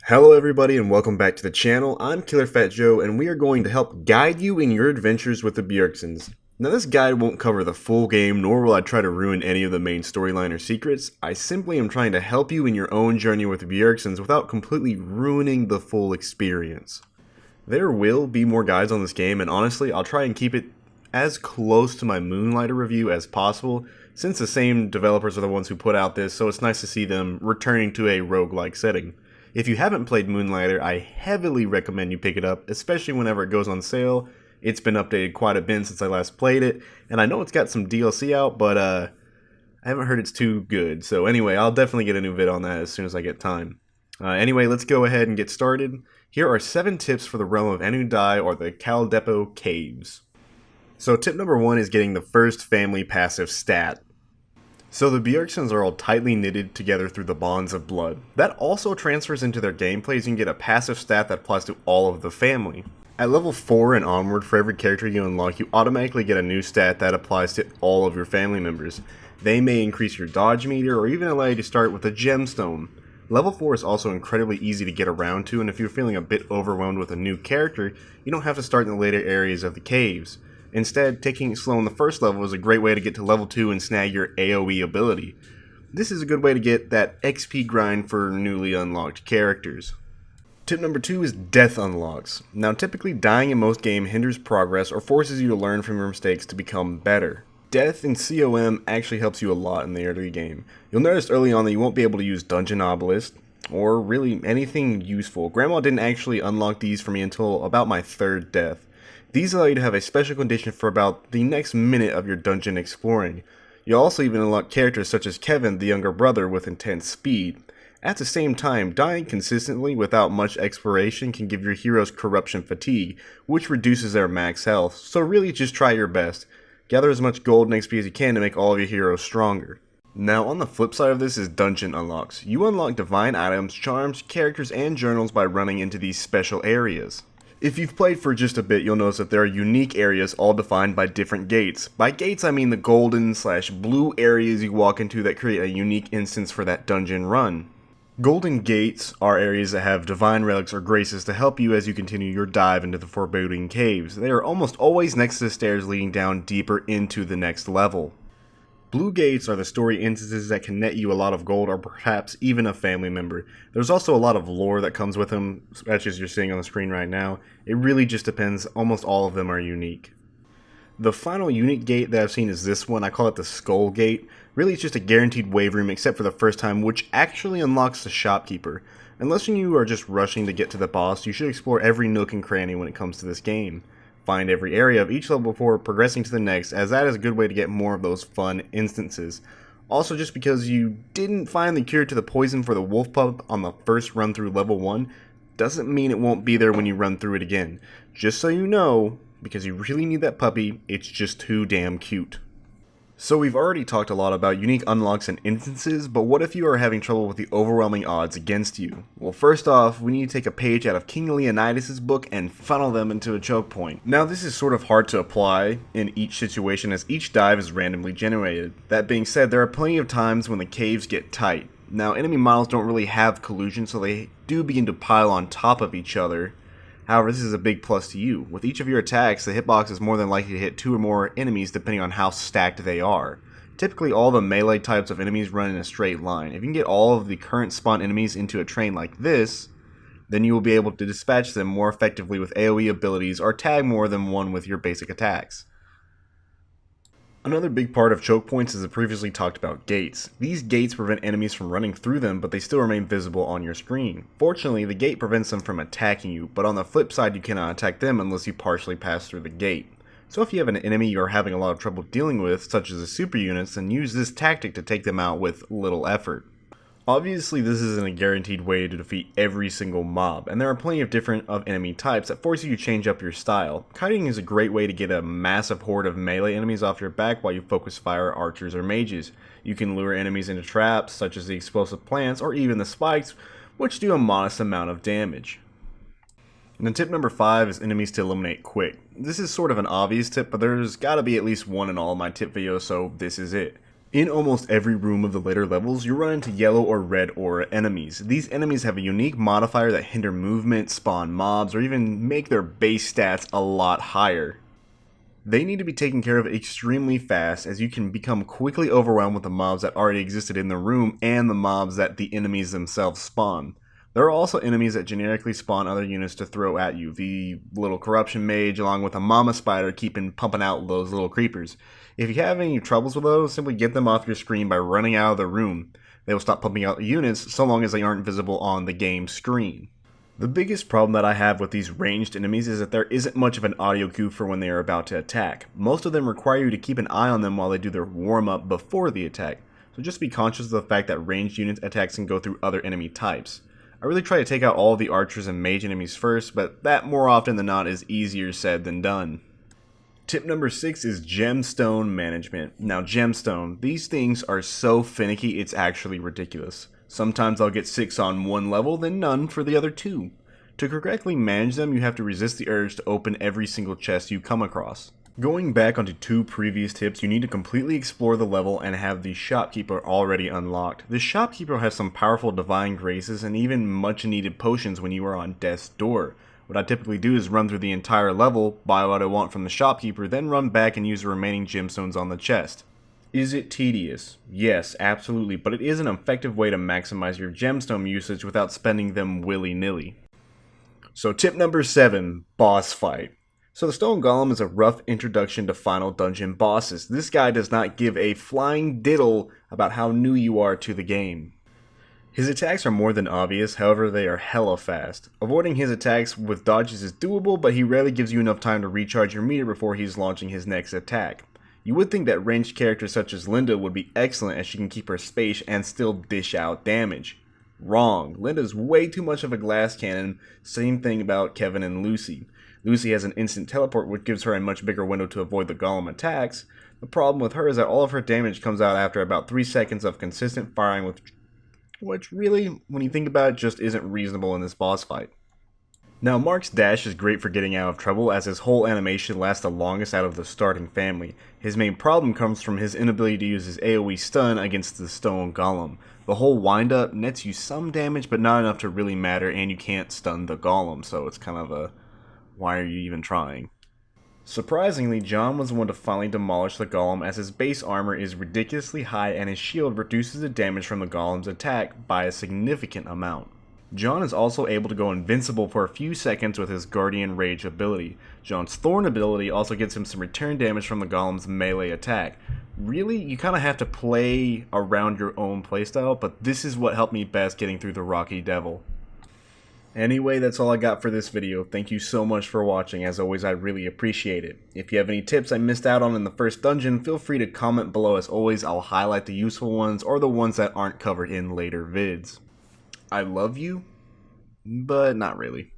Hello everybody and welcome back to the channel. I'm Killer Fat Joe and we are going to help guide you in your adventures with the Bjergsons. Now this guide won't cover the full game, nor will I try to ruin any of the main storyline or secrets. I simply am trying to help you in your own journey with the Bjergsons without completely ruining the full experience. There will be more guides on this game, and honestly I'll try and keep it as close to my Moonlighter review as possible, since the same developers are the ones who put out this, so it's nice to see them returning to a roguelike setting. If you haven't played Moonlighter, I heavily recommend you pick it up, especially whenever it goes on sale. It's been updated quite a bit since I last played it, and I know it's got some DLC out, but I haven't heard it's too good. So anyway, I'll definitely get a new vid on that as soon as I get time. Anyway, let's go ahead and get started. Here are 7 tips for the realm of Enu Dai, or the Caeldippo Caves. So tip number 1 is getting the first family passive stat. So the Bjergsons are all tightly knitted together through the bonds of blood. That also transfers into their gameplay, as you can get a passive stat that applies to all of the family. At level 4 and onward, for every character you unlock, you automatically get a new stat that applies to all of your family members. They may increase your dodge meter or even allow you to start with a gemstone. Level 4 is also incredibly easy to get around to, and if you're feeling a bit overwhelmed with a new character, you don't have to start in the later areas of the caves. Instead, taking it slow in the first level is a great way to get to level 2 and snag your AoE ability. This is a good way to get that XP grind for newly unlocked characters. Tip number 2 is death unlocks. Now typically dying in most games hinders progress or forces you to learn from your mistakes to become better. Death in COM actually helps you a lot in the early game. You'll notice early on that you won't be able to use Dungeon Obelisk, or really anything useful. Grandma didn't actually unlock these for me until about my 3rd death. These allow you to have a special condition for about the next minute of your dungeon exploring. You'll also even unlock characters such as Kevin, the younger brother, with intense speed. At the same time, dying consistently without much exploration can give your heroes corruption fatigue, which reduces their max health, so really just try your best. Gather as much gold and XP as you can to make all of your heroes stronger. Now on the flip side of this is dungeon unlocks. You unlock divine items, charms, characters, and journals by running into these special areas. If you've played for just a bit, you'll notice that there are unique areas all defined by different gates. By gates, I mean the golden/blue areas you walk into that create a unique instance for that dungeon run. Golden gates are areas that have divine relics or graces to help you as you continue your dive into the foreboding caves. They are almost always next to the stairs leading down deeper into the next level. Blue gates are the story instances that can net you a lot of gold or perhaps even a family member. There's also a lot of lore that comes with them, such as you're seeing on the screen right now. It really just depends, almost all of them are unique. The final unique gate that I've seen is this one. I call it the Skull Gate. Really it's just a guaranteed wave room except for the first time, which actually unlocks the shopkeeper. Unless you are just rushing to get to the boss, you should explore every nook and cranny when it comes to this game. Find every area of each level before progressing to the next, as that is a good way to get more of those fun instances. Also, just because you didn't find the cure to the poison for the wolf pup on the first run through level 1, doesn't mean it won't be there when you run through it again. Just so you know, because you really need that puppy, it's just too damn cute. So we've already talked a lot about unique unlocks and instances, but what if you are having trouble with the overwhelming odds against you? Well, first off, we need to take a page out of King Leonidas' book and funnel them into a choke point. Now this is sort of hard to apply in each situation, as each dive is randomly generated. That being said, there are plenty of times when the caves get tight. Now enemy models don't really have collusion, so they do begin to pile on top of each other. However, this is a big plus to you. With each of your attacks, the hitbox is more than likely to hit 2 or more enemies depending on how stacked they are. Typically, all the melee types of enemies run in a straight line. If you can get all of the current spawn enemies into a train like this, then you will be able to dispatch them more effectively with AoE abilities or tag more than one with your basic attacks. Another big part of choke points is the previously talked about gates. These gates prevent enemies from running through them, but they still remain visible on your screen. Fortunately, the gate prevents them from attacking you, but on the flip side you cannot attack them unless you partially pass through the gate. So if you have an enemy you are having a lot of trouble dealing with, such as the super units, then use this tactic to take them out with little effort. Obviously this isn't a guaranteed way to defeat every single mob, and there are plenty of different enemy types that force you to change up your style. Kiting is a great way to get a massive horde of melee enemies off your back while you focus fire archers or mages. You can lure enemies into traps, such as the explosive plants or even the spikes, which do a modest amount of damage. And then tip number 5 is enemies to eliminate quick. This is sort of an obvious tip, but there's gotta be at least one in all of my tip videos, so this is it. In almost every room of the later levels, you run into yellow or red aura enemies. These enemies have a unique modifier that hinder movement, spawn mobs, or even make their base stats a lot higher. They need to be taken care of extremely fast, as you can become quickly overwhelmed with the mobs that already existed in the room and the mobs that the enemies themselves spawn. There are also enemies that generically spawn other units to throw at you. The little corruption mage along with a mama spider keeping pumping out those little creepers. If you have any troubles with those, simply get them off your screen by running out of the room. They will stop pumping out the units so long as they aren't visible on the game screen. The biggest problem that I have with these ranged enemies is that there isn't much of an audio cue for when they are about to attack. Most of them require you to keep an eye on them while they do their warm-up before the attack, so just be conscious of the fact that ranged unit attacks can go through other enemy types. I really try to take out all of the archers and mage enemies first, but that more often than not is easier said than done. Tip number 6 is gemstone management. Now gemstone, these things are so finicky it's actually ridiculous. Sometimes I'll get 6 on one level, then none for the other 2. To correctly manage them, you have to resist the urge to open every single chest you come across. Going back onto 2 previous tips, you need to completely explore the level and have the shopkeeper already unlocked. The shopkeeper has some powerful divine graces and even much needed potions when you are on death's door. What I typically do is run through the entire level, buy what I want from the shopkeeper, then run back and use the remaining gemstones on the chest. Is it tedious? Yes, absolutely, but it is an effective way to maximize your gemstone usage without spending them willy-nilly. So tip number 7, boss fight. So the stone golem is a rough introduction to final dungeon bosses. This guy does not give a flying diddle about how new you are to the game. His attacks are more than obvious, however they are hella fast. Avoiding his attacks with dodges is doable, but he rarely gives you enough time to recharge your meter before he's launching his next attack. You would think that ranged characters such as Linda would be excellent as she can keep her space and still dish out damage. Wrong. Linda's way too much of a glass cannon, same thing about Kevin and Lucy. Lucy has an instant teleport which gives her a much bigger window to avoid the golem attacks. The problem with her is that all of her damage comes out after about 3 seconds of consistent firing, which really, when you think about it, just isn't reasonable in this boss fight. Now Mark's dash is great for getting out of trouble as his whole animation lasts the longest out of the starting family. His main problem comes from his inability to use his AoE stun against the stone golem. The whole wind up nets you some damage but not enough to really matter, and you can't stun the golem, so it's kind of a why are you even trying? Surprisingly, John was the one to finally demolish the golem as his base armor is ridiculously high and his shield reduces the damage from the golem's attack by a significant amount. John is also able to go invincible for a few seconds with his Guardian Rage ability. John's Thorn ability also gives him some return damage from the golem's melee attack. Really, you kind of have to play around your own playstyle, but this is what helped me best getting through the Rocky Devil. Anyway, that's all I got for this video. Thank you so much for watching. As always, I really appreciate it. If you have any tips I missed out on in the first dungeon, feel free to comment below. As always, I'll highlight the useful ones or the ones that aren't covered in later vids. I love you, but not really.